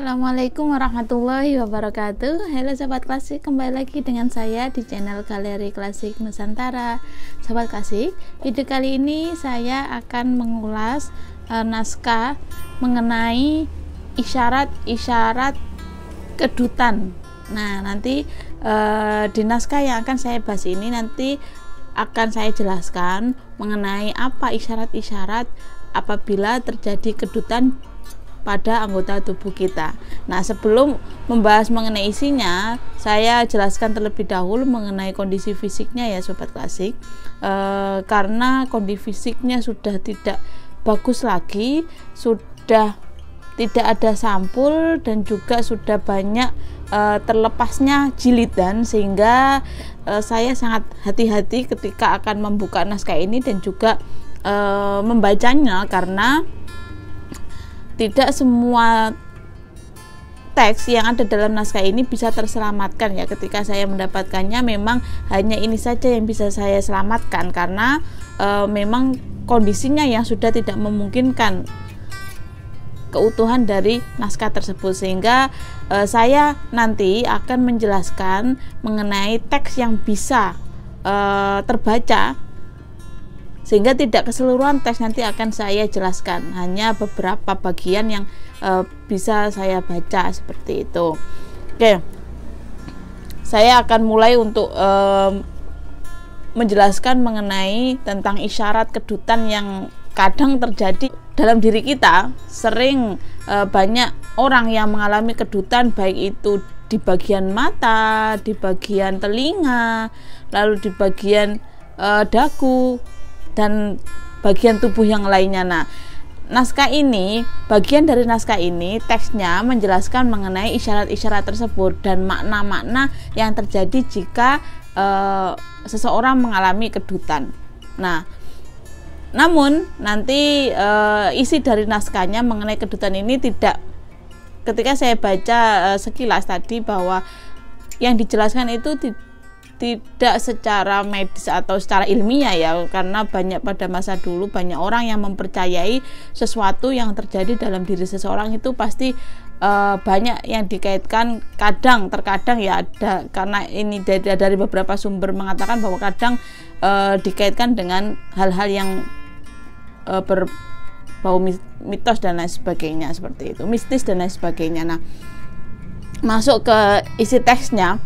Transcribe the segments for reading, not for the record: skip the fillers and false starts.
Assalamualaikum warahmatullahi wabarakatuh. Halo Sobat Klasik, kembali lagi dengan saya di channel Galeri Klasik Nusantara. Sobat Klasik, video kali ini saya akan mengulas naskah mengenai isyarat-isyarat kedutan. Nah, nanti di naskah yang akan saya bahas ini nanti akan saya jelaskan mengenai apa isyarat-isyarat apabila terjadi kedutan pada anggota tubuh kita. Nah, sebelum membahas mengenai isinya, saya jelaskan terlebih dahulu mengenai kondisi fisiknya ya Sobat Klasik. Karena kondisi fisiknya sudah tidak bagus lagi, sudah tidak ada sampul dan juga sudah banyak terlepasnya jilidan, sehingga saya sangat hati-hati ketika akan membuka naskah ini dan juga membacanya, karena tidak semua teks yang ada dalam naskah ini bisa terselamatkan ya. Ketika saya mendapatkannya, memang hanya ini saja yang bisa saya selamatkan, karena memang kondisinya yang sudah tidak memungkinkan keutuhan dari naskah tersebut, sehingga saya nanti akan menjelaskan mengenai teks yang bisa terbaca, sehingga tidak keseluruhan teks nanti akan saya jelaskan, hanya beberapa bagian yang bisa saya baca seperti itu. Oke, saya akan mulai untuk menjelaskan mengenai tentang isyarat kedutan yang kadang terjadi dalam diri kita. Sering banyak orang yang mengalami kedutan, baik itu di bagian mata, di bagian telinga, lalu di bagian dagu, dan bagian tubuh yang lainnya. Nah, naskah ini, bagian dari naskah ini teksnya menjelaskan mengenai isyarat-isyarat tersebut dan makna-makna yang terjadi jika seseorang mengalami kedutan. Nah, namun nanti isi dari naskahnya mengenai kedutan ini tidak, ketika saya baca sekilas tadi, bahwa yang dijelaskan itu tidak secara medis atau secara ilmiah ya, karena pada masa dulu banyak orang yang mempercayai sesuatu yang terjadi dalam diri seseorang itu pasti banyak yang dikaitkan, terkadang ya ada, karena ini dari beberapa sumber mengatakan bahwa kadang dikaitkan dengan hal-hal yang berbau mitos dan lain sebagainya, seperti itu, mistis dan lain sebagainya. Nah, masuk ke isi teksnya,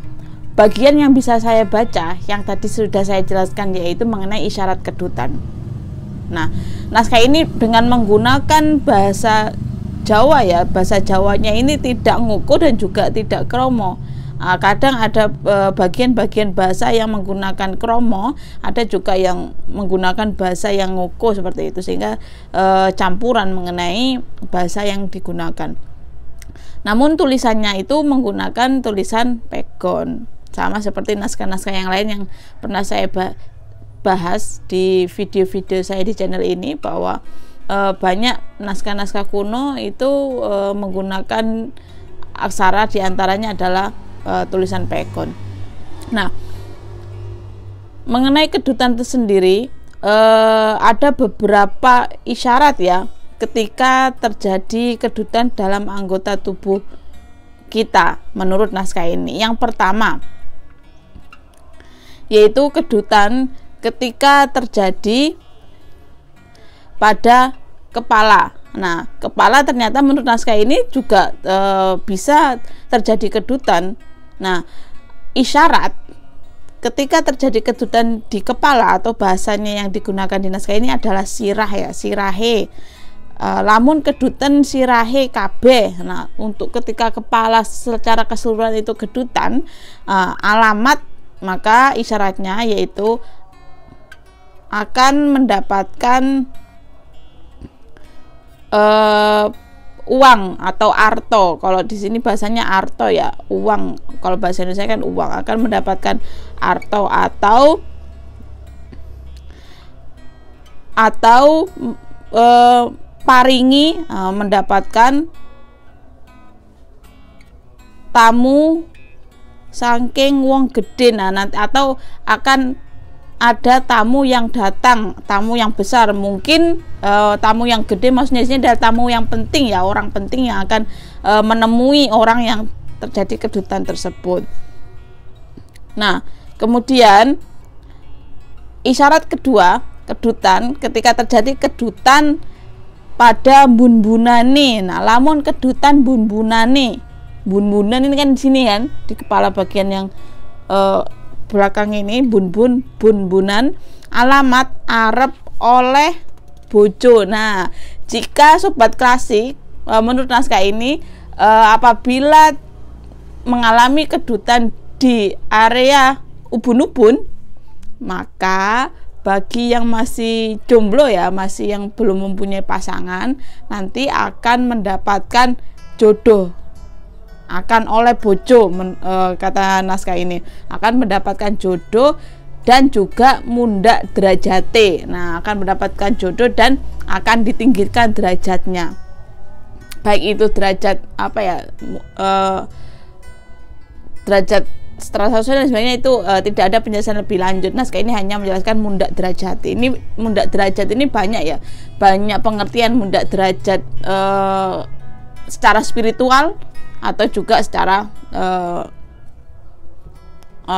bagian yang bisa saya baca yang tadi sudah saya jelaskan, yaitu mengenai isyarat kedutan. Nah, naskah ini dengan menggunakan bahasa Jawa ya, bahasa Jawanya ini tidak ngukuh dan juga tidak kromo. Kadang ada bagian-bagian bahasa yang menggunakan kromo, ada juga yang menggunakan bahasa yang ngukuh seperti itu, sehingga campuran mengenai bahasa yang digunakan. Namun tulisannya itu menggunakan tulisan pegon, sama seperti naskah-naskah yang lain yang pernah saya bahas di video-video saya di channel ini, bahwa banyak naskah-naskah kuno itu menggunakan aksara, diantaranya adalah tulisan pegon. Nah, mengenai kedutan itu sendiri, ada beberapa isyarat ya ketika terjadi kedutan dalam anggota tubuh kita menurut naskah ini. Yang pertama yaitu kedutan ketika terjadi pada kepala. Nah, kepala ternyata menurut naskah ini juga bisa terjadi kedutan. Nah, isyarat ketika terjadi kedutan di kepala atau bahasanya yang digunakan di naskah ini adalah sirah ya, sirahe. Lamun kedutan sirahe kabeh. Nah, untuk ketika kepala secara keseluruhan itu kedutan, alamat, maka isyaratnya yaitu akan mendapatkan uang atau arto. Kalau di sini bahasanya arto ya, uang. Kalau bahasa Indonesia kan uang, akan mendapatkan arto atau paringi, mendapatkan tamu saking wong gede. Nah, nanti atau akan ada tamu yang datang, tamu yang besar, mungkin tamu yang gede, maksudnya ini adalah tamu yang penting ya, orang penting yang akan menemui orang yang terjadi kedutan tersebut. Nah, kemudian isyarat kedua, kedutan, ketika terjadi kedutan pada bunbunane. Nah, lamun kedutan bunbunane, bunbunan ini kan di sini kan, di kepala bagian yang belakang ini, bunbunan, alamat arep oleh bojo. Nah, jika sobat klasik menurut naskah ini apabila mengalami kedutan di area ubun-ubun, maka bagi yang masih jomblo ya, masih yang belum mempunyai pasangan, nanti akan mendapatkan jodoh, akan oleh bojo, kata naskah ini akan mendapatkan jodoh dan juga mundak derajate. Nah, akan mendapatkan jodoh dan akan ditinggikan derajatnya, baik itu derajat apa ya, derajat setelah sosial dan sebagainya, itu tidak ada penjelasan lebih lanjut. Naskah ini hanya menjelaskan mundak derajat. Ini mundak derajat ini banyak ya, banyak pengertian mundak derajat secara spiritual atau juga secara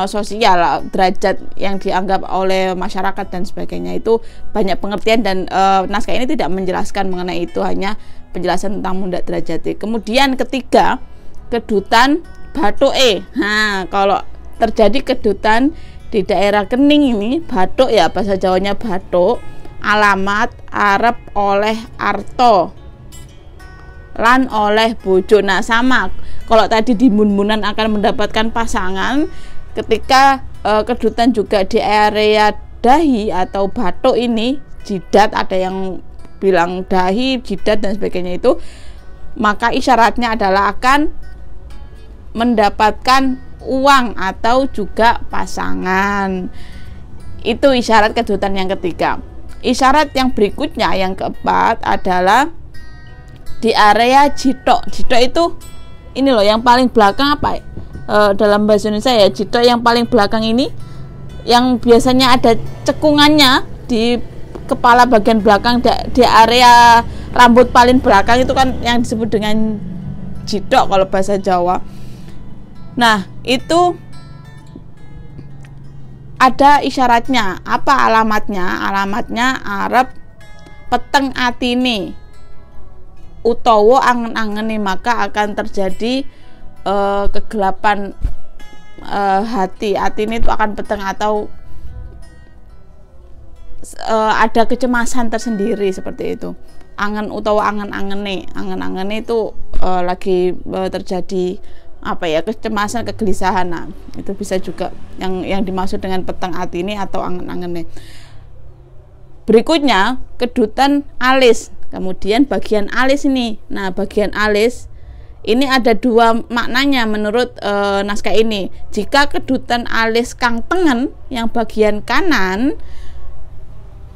sosial, derajat yang dianggap oleh masyarakat dan sebagainya. Itu banyak pengertian dan naskah ini tidak menjelaskan mengenai itu, hanya penjelasan tentang mundak derajat. Kemudian ketiga, kedutan bathoke. Nah, kalau terjadi kedutan di daerah kening ini, bathuk ya, bahasa Jawanya bathuk, alamat arep oleh arto lan oleh bojo. Nah, sama, kalau tadi di bunbunan akan mendapatkan pasangan, ketika kedutan juga di area dahi atau bathuk ini, jidat, ada yang bilang dahi, jidat dan sebagainya itu, maka isyaratnya adalah akan mendapatkan uang atau juga pasangan. Itu isyarat kedutan yang ketiga. Isyarat yang berikutnya, yang keempat, adalah di area jitok. Jitok itu ini loh, yang paling belakang apa dalam bahasa Indonesia ya, jitok yang paling belakang ini, yang biasanya ada cekungannya di kepala bagian belakang, di area rambut paling belakang, itu kan yang disebut dengan jitok kalau bahasa Jawa. Nah, itu ada isyaratnya. Apa alamatnya? Alamatnya arep peteng atine utawa angen-angene, maka akan terjadi kegelapan hati. Atine itu akan peteng atau ada kecemasan tersendiri, seperti itu. Angen utawa angen-angene. Angen-angene itu lagi terjadi apa ya, kecemasan, kegelisahan. Nah, itu bisa juga yang dimaksud dengan peteng atine atau angen-angene. Berikutnya, kedutan alis. Kemudian bagian alis ini. Nah, bagian alis ini ada dua maknanya menurut naskah ini. Jika kedutan alis kang tengen yang bagian kanan,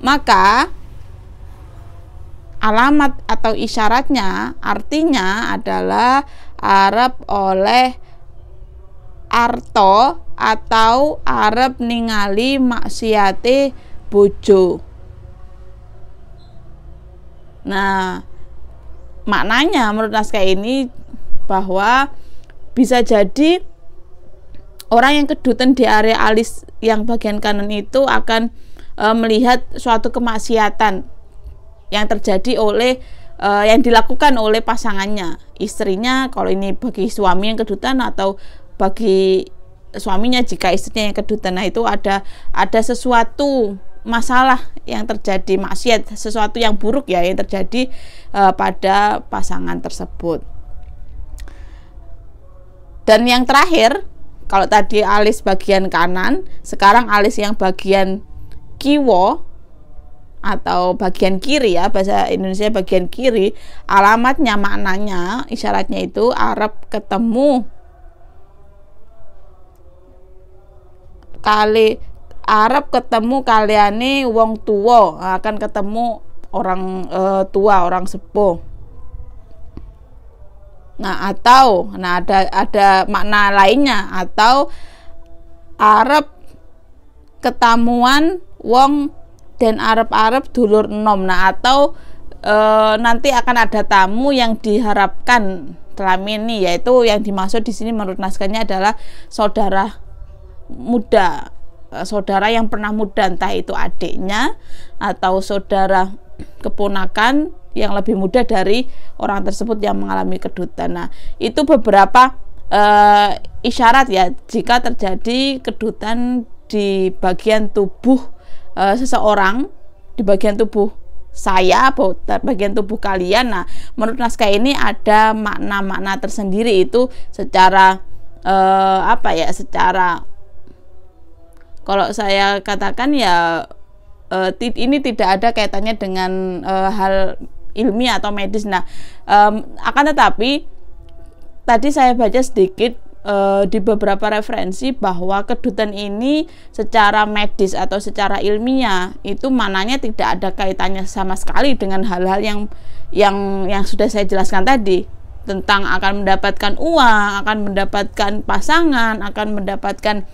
maka alamat atau isyaratnya, artinya adalah arep oleh arto atau arep ningali maksiate bojo. Nah, maknanya menurut naskah ini bahwa bisa jadi orang yang kedutan di area alis yang bagian kanan itu akan melihat suatu kemaksiatan yang terjadi oleh yang dilakukan oleh pasangannya, istrinya kalau ini bagi suami yang kedutan, atau bagi suaminya jika istrinya yang kedutan. Nah, itu ada sesuatu masalah yang terjadi, maksiat, sesuatu yang buruk ya yang terjadi pada pasangan tersebut. Dan yang terakhir, kalau tadi alis bagian kanan, sekarang alis yang bagian kiwa atau bagian kiri ya, bahasa Indonesia bagian kiri, alamatnya, maknanya, isyaratnya itu arep ketemu arep ketemu kaliane wong tua, akan ketemu orang tua, orang sepuh. Nah, atau ada makna lainnya, atau arep ketamuan wong dan arep-arep dulur enom. Nah, atau nanti akan ada tamu yang diharapkan dalam ini, yaitu yang dimaksud di sini menurut naskahnya adalah saudara muda, saudara yang pernah muda, entah itu adiknya atau saudara keponakan yang lebih muda dari orang tersebut yang mengalami kedutan. Nah, itu beberapa isyarat ya jika terjadi kedutan di bagian tubuh seseorang, di bagian tubuh saya atau bagian tubuh kalian. Nah, menurut naskah ini ada makna-makna tersendiri, itu secara secara, kalau saya katakan ya ini tidak ada kaitannya dengan hal ilmiah atau medis. Nah, akan tetapi tadi saya baca sedikit di beberapa referensi bahwa kedutan ini secara medis atau secara ilmiah itu mananya tidak ada kaitannya sama sekali dengan hal-hal yang sudah saya jelaskan tadi, tentang akan mendapatkan uang, akan mendapatkan pasangan, akan mendapatkan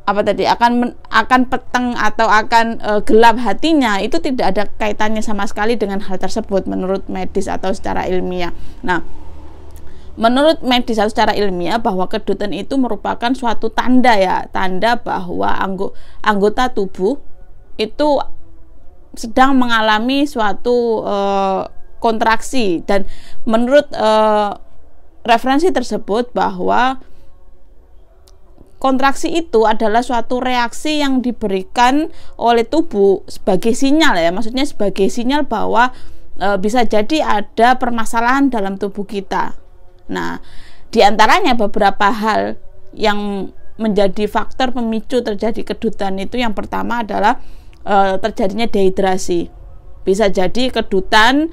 akan peteng atau akan gelap hatinya. Itu tidak ada kaitannya sama sekali dengan hal tersebut menurut medis atau secara ilmiah. Nah, menurut medis atau secara ilmiah bahwa kedutan itu merupakan suatu tanda ya, tanda bahwa anggota tubuh itu sedang mengalami suatu kontraksi. Dan menurut referensi tersebut bahwa kontraksi itu adalah suatu reaksi yang diberikan oleh tubuh sebagai sinyal ya, maksudnya sebagai sinyal bahwa bisa jadi ada permasalahan dalam tubuh kita. Nah, diantaranya beberapa hal yang menjadi faktor pemicu terjadi kedutan itu, yang pertama adalah terjadinya dehidrasi. Bisa jadi kedutan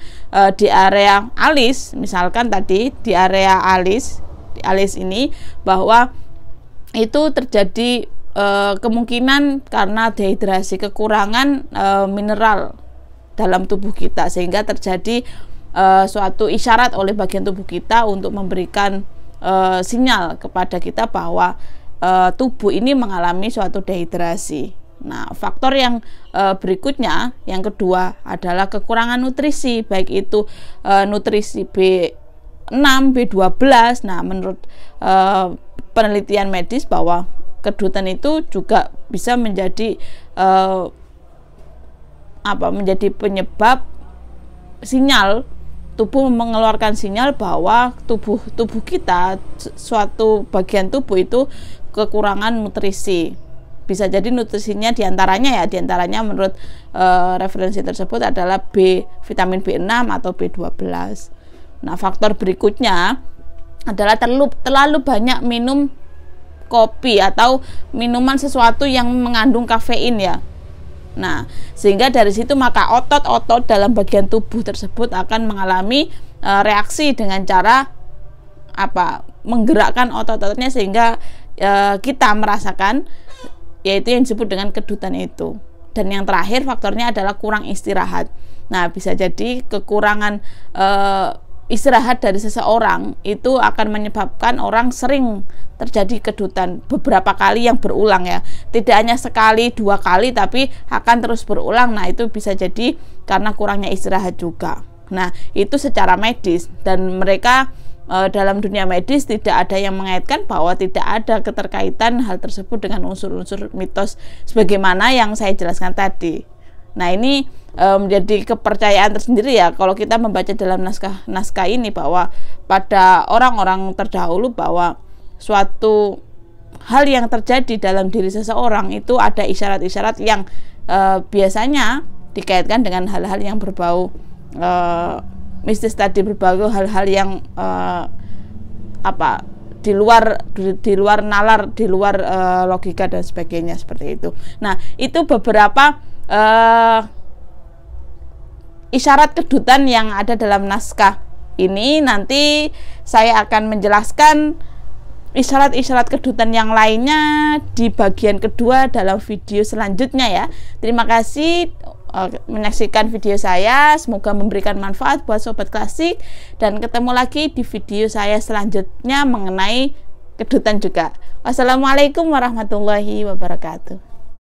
di area alis, misalkan tadi di area alis, di alis ini, bahwa itu terjadi kemungkinan karena dehidrasi, kekurangan mineral dalam tubuh kita, sehingga terjadi suatu isyarat oleh bagian tubuh kita untuk memberikan sinyal kepada kita bahwa tubuh ini mengalami suatu dehidrasi. Nah, faktor yang berikutnya, yang kedua adalah kekurangan nutrisi, baik itu nutrisi B6, B12. Nah, menurut penelitian medis bahwa kedutan itu juga bisa menjadi menjadi penyebab sinyal tubuh mengeluarkan sinyal bahwa tubuh kita, suatu bagian tubuh itu kekurangan nutrisi. Bisa jadi nutrisinya diantaranya menurut referensi tersebut adalah vitamin B6 atau B12. Nah, faktor berikutnya adalah terlalu banyak minum kopi atau minuman sesuatu yang mengandung kafein ya. Nah, sehingga dari situ maka otot-otot dalam bagian tubuh tersebut akan mengalami reaksi dengan cara menggerakkan otot-ototnya, sehingga kita merasakan, yaitu yang disebut dengan kedutan itu. Dan yang terakhir faktornya adalah kurang istirahat. Nah, bisa jadi kekurangan istirahat dari seseorang itu akan menyebabkan orang sering terjadi kedutan beberapa kali yang berulang ya, tidak hanya sekali dua kali tapi akan terus berulang. Nah, itu bisa jadi karena kurangnya istirahat juga. Nah, itu secara medis, dan mereka dalam dunia medis tidak ada yang mengaitkan bahwa tidak ada keterkaitan hal tersebut dengan unsur-unsur mitos sebagaimana yang saya jelaskan tadi. Nah, ini menjadi kepercayaan tersendiri ya kalau kita membaca dalam naskah ini, bahwa pada orang-orang terdahulu bahwa suatu hal yang terjadi dalam diri seseorang itu ada isyarat-isyarat yang biasanya dikaitkan dengan hal-hal yang berbau mistis tadi, berbau hal-hal yang di luar nalar, di luar logika dan sebagainya, seperti itu. Nah, itu beberapa isyarat kedutan yang ada dalam naskah ini. Nanti saya akan menjelaskan isyarat-isyarat kedutan yang lainnya di bagian kedua dalam video selanjutnya ya. Terima kasih menyaksikan video saya, semoga memberikan manfaat buat sobat klasik, dan ketemu lagi di video saya selanjutnya mengenai kedutan juga. Wassalamualaikum warahmatullahi wabarakatuh.